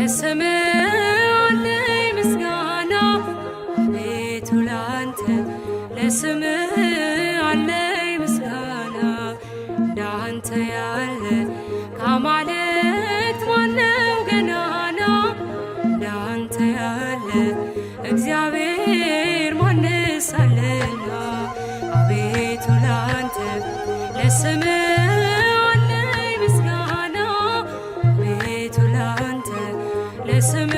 ለስምህ አለኝ ምስጋና አቤቱ ላንተ ለስምህ አለኝ ምስጋና እንዳንተ ያለ ከአማልክት ማነው ገናና እንዳንተ ያለ እግዚአብሔር ማንስ አለና አቤቱ ላንተ ለስምህ አለኝ ምስጋና አቤቱ ላንተ ለስምህ